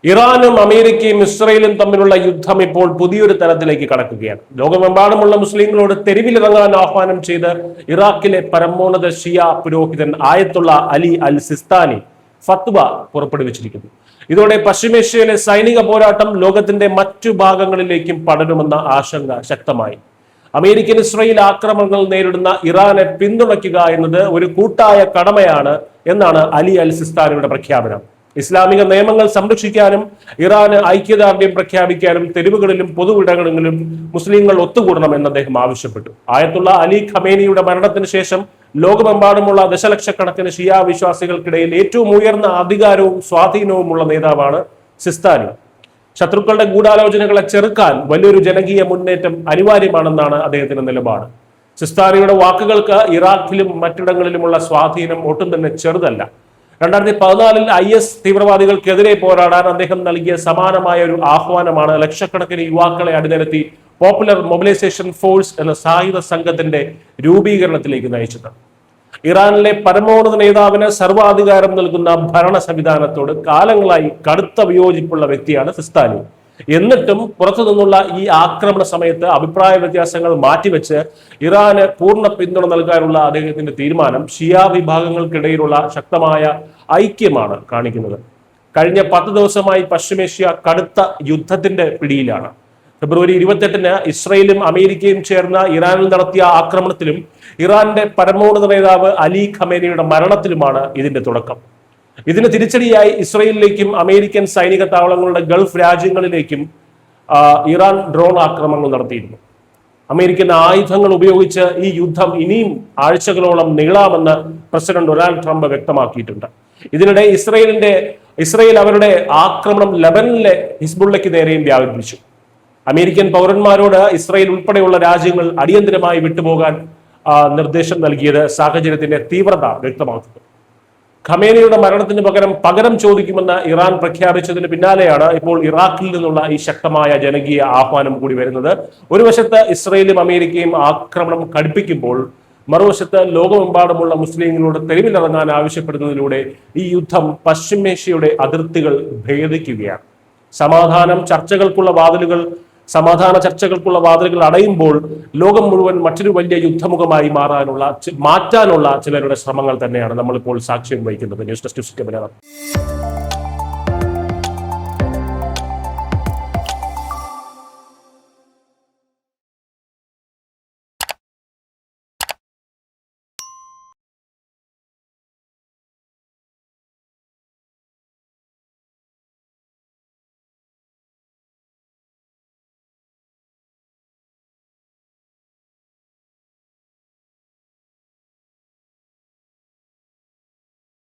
ഇറാനും അമേരിക്കയും ഇസ്രയേലും തമ്മിലുള്ള യുദ്ധം ഇപ്പോൾ പുതിയൊരു തലത്തിലേക്ക് കടക്കുകയാണ്. ലോകമെമ്പാടുമുള്ള മുസ്ലിങ്ങളോട് തെരുവിലിറങ്ങാൻ ആഹ്വാനം ചെയ്ത് ഇറാഖിലെ പരമോന്നത ഷിയ പുരോഹിതൻ ആയത്തുള്ള അലി അൽ സിസ്താനി ഫത്വ പുറപ്പെടുവിച്ചിരിക്കുന്നു. ഇതോടെ പശ്ചിമേഷ്യയിലെ സൈനിക പോരാട്ടം ലോകത്തിന്റെ മറ്റു ഭാഗങ്ങളിലേക്കും പടരുമെന്ന ആശങ്ക ശക്തമായി. അമേരിക്കൻ ഇസ്രയേൽ ആക്രമണങ്ങൾ നേരിടുന്ന ഇറാനെ പിന്തുണയ്ക്കുക എന്നത് ഒരു കൂട്ടായ കടമയാണ് എന്നാണ് അലി അൽ സിസ്താനിയുടെ പ്രഖ്യാപനം. ഇസ്ലാമിക നിയമങ്ങൾ സംരക്ഷിക്കാനും ഇറാന് ഐക്യദാർഢ്യം പ്രഖ്യാപിക്കാനും തെരുവുകളിലും പൊതുവിടങ്ങളിലും മുസ്ലിങ്ങൾ ഒത്തുകൂടണം എന്ന് അദ്ദേഹം ആവശ്യപ്പെട്ടു. ആയത്തുള്ള അലി ഖമേനിയുടെ മരണത്തിന് ശേഷം ലോകമെമ്പാടുമുള്ള ദശലക്ഷക്കണക്കിന് ഷിയ വിശ്വാസികൾക്കിടയിൽ ഏറ്റവും ഉയർന്ന അധികാരവും സ്വാധീനവുമുള്ള നേതാവാണ് സിസ്താനി. ശത്രുക്കളുടെ ഗൂഢാലോചനകളെ ചെറുക്കാൻ വലിയൊരു ജനകീയ മുന്നേറ്റം അനിവാര്യമാണെന്നാണ് അദ്ദേഹത്തിന്റെ നിലപാട്. സിസ്താനിയുടെ വാക്കുകൾക്ക് ഇറാഖിലും മറ്റിടങ്ങളിലുമുള്ള സ്വാധീനം ഒട്ടും തന്നെ ചെറുതല്ല. 2014 IS തീവ്രവാദികൾക്കെതിരെ പോരാടാൻ അദ്ദേഹം നൽകിയ സമാനമായ ഒരു ആഹ്വാനമാണ് ലക്ഷക്കണക്കിന് യുവാക്കളെ അണിനിരത്തി പോപ്പുലർ മൊബിലൈസേഷൻ ഫോഴ്സ് എന്ന സായുധ സംഘത്തിന്റെ രൂപീകരണത്തിലേക്ക് നയിച്ചത്. ഇറാനിലെ പരമോന്നത നേതാവിന് സർവാധികാരം നൽകുന്ന ഭരണ സംവിധാനത്തോട് കാലങ്ങളായി കടുത്ത വിയോജിപ്പുള്ള വ്യക്തിയാണ് സിസ്താനി. എന്നിട്ടും പുറത്തു നിന്നുള്ള ഈ ആക്രമണ സമയത്ത് അഭിപ്രായ വ്യത്യാസങ്ങൾ മാറ്റിവെച്ച് ഇറാന് പൂർണ്ണ പിന്തുണ നൽകാനുള്ള അദ്ദേഹത്തിന്റെ തീരുമാനം ഷിയ വിഭാഗങ്ങൾക്കിടയിലുള്ള ശക്തമായ ഐക്യമാണ് കാണിക്കുന്നത്. കഴിഞ്ഞ 10 ദിവസമായി പശ്ചിമേഷ്യ കടുത്ത യുദ്ധത്തിന്റെ പിടിയിലാണ്. ഫെബ്രുവരി 28-ന് ഇസ്രയേലും അമേരിക്കയും ചേർന്ന് ഇറാനിൽ നടത്തിയ ആക്രമണത്തിലും ഇറാന്റെ പരമോന്നത നേതാവ് അലി ഖമേനിയുടെ മരണത്തിലുമാണ് ഇതിന്റെ തുടക്കം. ഇതിന് തിരിച്ചടിയായി ഇസ്രയേലിലേക്കും അമേരിക്കൻ സൈനിക താവളങ്ങളുടെ ഗൾഫ് രാജ്യങ്ങളിലേക്കും ഇറാൻ ഡ്രോൺ ആക്രമണങ്ങൾ നടത്തിയിരുന്നു. അമേരിക്കൻ ആയുധങ്ങൾ ഉപയോഗിച്ച് ഈ യുദ്ധം ഇനിയും ആഴ്ചകളോളം നീളാമെന്ന് പ്രസിഡന്റ് ഡൊണാൾഡ് ട്രംപ് വ്യക്തമാക്കിയിട്ടുണ്ട്. ഇതിനിടെ ഇസ്രയേൽ അവരുടെ ആക്രമണം ലബനനിലെ ഹിസ്ബുള്ളയ്ക്ക് നേരെയും വ്യാപിപ്പിച്ചു. അമേരിക്കൻ പൗരന്മാരോട് ഇസ്രയേൽ ഉൾപ്പെടെയുള്ള രാജ്യങ്ങൾ അടിയന്തരമായി വിട്ടുപോകാൻ നിർദ്ദേശം നൽകിയത് സാഹചര്യത്തിന്റെ തീവ്രത വ്യക്തമാക്കുന്നു. ഖമേനിയുടെ മരണത്തിന് പകരം ചോദിക്കുമെന്ന് ഇറാൻ പ്രഖ്യാപിച്ചതിന് പിന്നാലെയാണ് ഇപ്പോൾ ഇറാഖിൽ നിന്നുള്ള ഈ ശക്തമായ ജനകീയ ആഹ്വാനം കൂടി വരുന്നത്. ഒരു വശത്ത് ഇസ്രയേലും അമേരിക്കയും ആക്രമണം കടുപ്പിക്കുമ്പോൾ മറുവശത്ത് ലോകമെമ്പാടുമുള്ള മുസ്ലിങ്ങളോട് തെരുവിലിറങ്ങാൻ ആവശ്യപ്പെടുന്നതിലൂടെ ഈ യുദ്ധം പശ്ചിമേഷ്യയുടെ അതിർത്തികൾ ഭേദിക്കുകയാണ്. സമാധാന ചർച്ചകൾക്കുള്ള വാതിലുകൾ അടയുമ്പോൾ ലോകം മുഴുവൻ മറ്റൊരു വലിയ യുദ്ധമുഖമായി മാറ്റാനുള്ള ചിലരുടെ ശ്രമങ്ങൾ തന്നെയാണ് നമ്മളിപ്പോൾ സാക്ഷ്യം വഹിക്കുന്നത്. News desk.